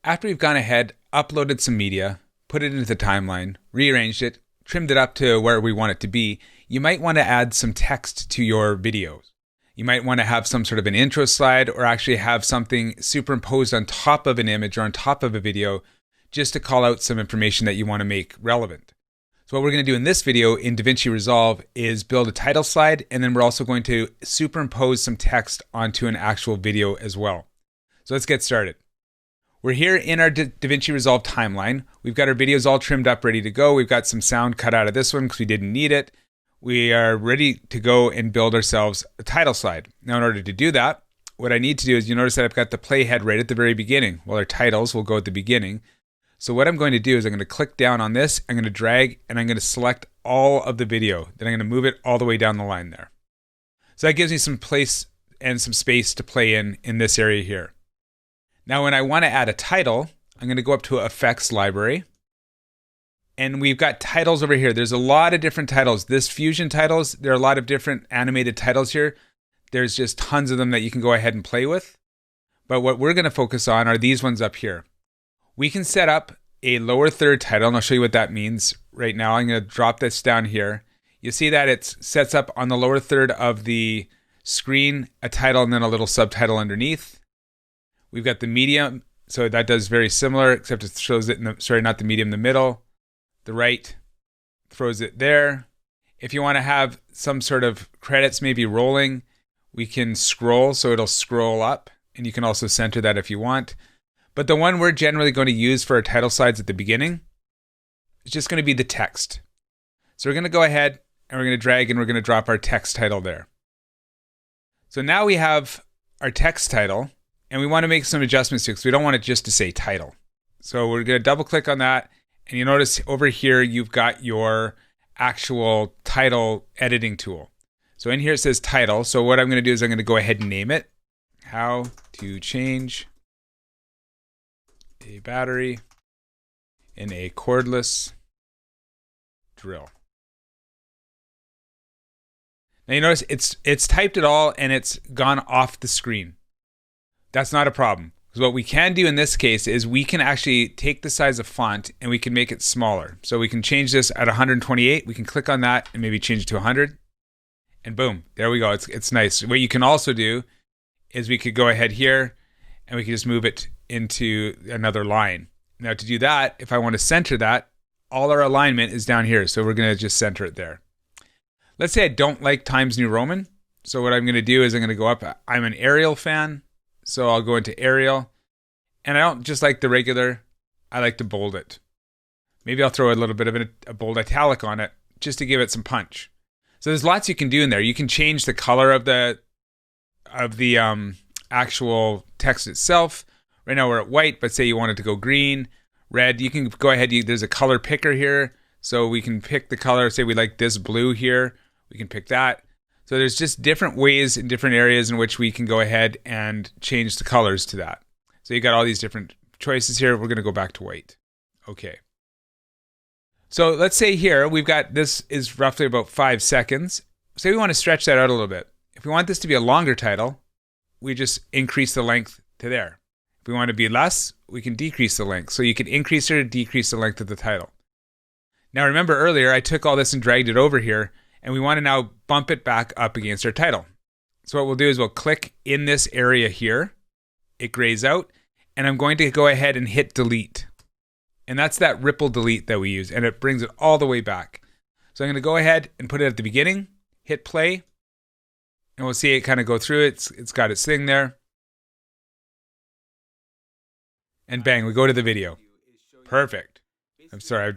After we've gone ahead, uploaded some media, put it into the timeline, rearranged it, trimmed it up to where we want it to be, you might want to add some text to your videos. You might want to have some sort of an intro slide or actually have something superimposed on top of an image or on top of a video just to call out some information that you want to make relevant. So what we're going to do in this video in Davinci Resolve is build a title slide, and then we're also going to superimpose some text onto an actual video as well. So let's get started. We're here in our Davinci Resolve timeline. We've got our videos all trimmed up, ready to go. We've got some sound cut out of this one because we didn't need it. We are ready to go and build ourselves a title slide. Now, in order to do that, what I need to do is, you notice that I've got the playhead right at the very beginning. Well, our titles will go at the beginning. So what I'm going to do is I'm going to click down on this, I'm going to drag, and I'm going to select all of the video. Then I'm going to move it all the way down the line there. So that gives me some place and some space to play in this area here. Now, when I want to add a title, I'm going to go up to Effects Library. And we've got titles over here. There's a lot of different titles. This Fusion titles, there are a lot of different animated titles here. There's just tons of them that you can go ahead and play with. But what we're going to focus on are these ones up here. We can set up a lower third title, and I'll show you what that means right now. I'm going to drop this down here. You see that it sets up on the lower third of the screen a title and then a little subtitle underneath. We've got the medium, so that does very similar, except it shows it in the, not the medium, the middle. The right throws it there. If you want to have some sort of credits maybe rolling, we can scroll, so it'll scroll up, and you can also center that if you want. But the one we're generally going to use for our title slides at the beginning is just going to be the text. So we're going to go ahead and we're going to drag and we're going to drop our text title there. So now we have our text title, and we want to make some adjustments to it because we don't want it just to say title. So we're going to double click on that. And you notice over here, you've got your actual title editing tool. So in here it says title. So what I'm going to do is I'm going to go ahead and name it. How to change a battery in a cordless drill. Now you notice it's typed it all and it's gone off the screen. That's not a problem. Because what we can do in this case is we can actually take the size of font and we can make it smaller. So we can change this at 128. We can click on that and maybe change it to 100. And boom, there we go. It's nice. What you can also do is we could go ahead here and we can just move it into another line. Now to do that, if I want to center that, all our alignment is down here. So we're going to just center it there. Let's say I don't like Times New Roman. So what I'm going to do is I'm going to go up. I'm an Arial fan. So I'll go into Arial, and I don't just like the regular, I like to bold it. Maybe I'll throw a little bit of a bold italic on it just to give it some punch. So there's lots you can do in there. You can change the color of the actual text itself. Right now we're at white, but say you want it to go green, red. You can go ahead, there's a color picker here. So we can pick the color, say we like this blue here, we can pick that. So there's just different ways in different areas in which we can go ahead and change the colors to that. So you got all these different choices here. We're going to go back to white. Okay. So let's say here we've got, this is roughly about 5 seconds. Say we want to stretch that out a little bit. If we want this to be a longer title, we just increase the length to there. If we want it to be less, we can decrease the length. So you can increase or decrease the length of the title. Now remember earlier, I took all this and dragged it over here. And we want to now bump it back up against our title. So what we'll do is we'll click in this area here. It grays out. And I'm going to go ahead and hit delete. And that's that ripple delete that we use. And it brings it all the way back. So I'm going to go ahead and put it at the beginning. Hit play. And we'll see it kind of go through. It's got its thing there. And bang, we go to the video. Perfect. I'm sorry, I'm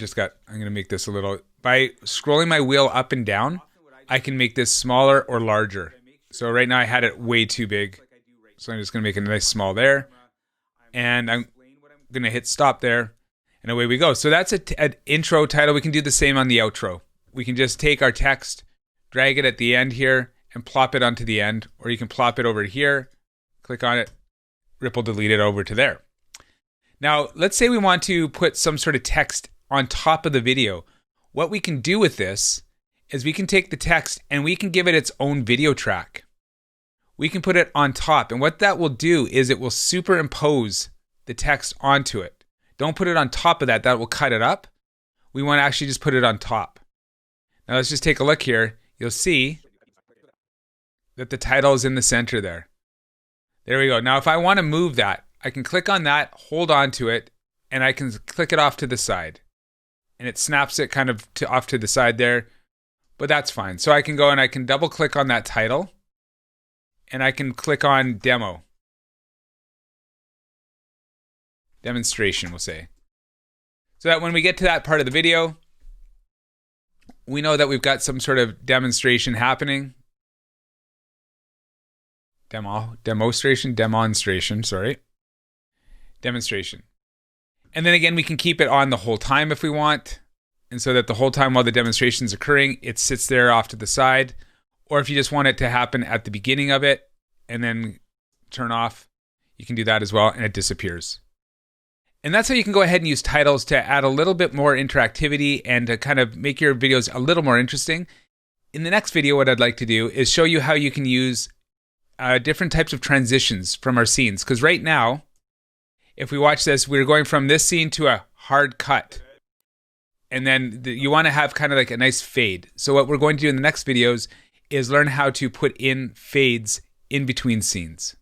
going to make this a little... By scrolling my wheel up and down, I can make this smaller or larger. So right now I had it way too big. So I'm just going to make it a nice small there. And I'm going to hit stop there. And away we go. So that's an intro title. We can do the same on the outro. We can just take our text, drag it at the end here, and plop it onto the end. Or you can plop it over here, click on it, ripple delete it over to there. Now, let's say we want to put some sort of text on top of the video. What we can do with this is we can take the text and we can give it its own video track. We can put it on top. And what that will do is it will superimpose the text onto it. Don't put it on top of that. That will cut it up. We want to actually just put it on top. Now let's just take a look here. You'll see that the title is in the center there. There we go. Now if I want to move that, I can click on that, hold on to it, and I can click it off to the side. And it snaps it kind of off to the side there, but that's fine. So I can go and I can double click on that title, and I can click on demonstration, we'll say. So that when we get to that part of the video, we know that we've got some sort of demonstration happening. Demonstration. And then again, we can keep it on the whole time if we want. And so that the whole time while the demonstration is occurring, it sits there off to the side. Or if you just want it to happen at the beginning of it and then turn off, you can do that as well, and it disappears. And that's how you can go ahead and use titles to add a little bit more interactivity and to kind of make your videos a little more interesting. In the next video, what I'd like to do is show you how you can use different types of transitions from our scenes. Because right now, if we watch this, we're going from this scene to a hard cut. And then you want to have kind of like a nice fade. So what we're going to do in the next videos is learn how to put in fades in between scenes.